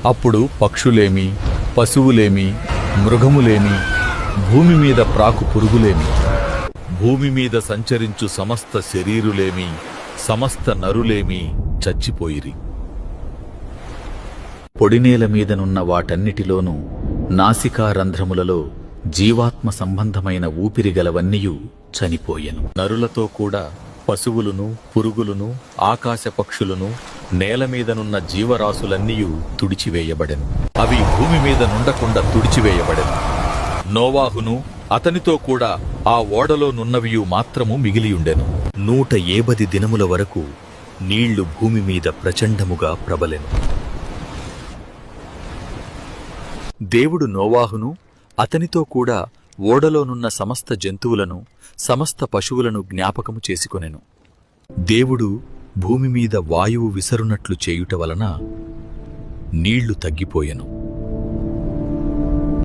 అప్పుడు పక్షులేమి, పశువులేమి, మృగములేమి, భూమి మీద ప్రాకు పురుగులేమి, భూమి మీద సంచరించు సమస్త శరీరులేమి, సమస్త నరులేమి చచ్చిపోయిరి. పొడినేల మీదనున్న వాటన్నిటిలోనూ నాసికారంధ్రములలో జీవాత్మ సంబంధమైన ఊపిరిగలవన్నీయు చనిపోయెను. నరులతో కూడా పశువులును, పురుగులును, ఆకాశ పక్షులను, నేలమీదనున్న జీవరాశులన్నీయు తుడిచివేయబడెను. అవి భూమి మీద నుండకుండా తుడిచివేయబడెను. నోవాహును అతనితో కూడా ఆ ఓడలో నున్నవియు మాత్రము మిగిలియుండెను. 180 దినముల వరకు నీళ్లు భూమి మీద ప్రచండముగా ప్రబలెను. దేవుడు నోవాహును అతనితో కూడా ఓడలోనున్న సమస్త జంతువులను, సమస్త పశువులను జ్ఞాపకము చేసుకొనెను. దేవుడు భూమి మీద వాయువు విసరునట్లు చేయుట వలన నీళ్లు తగ్గిపోయెను.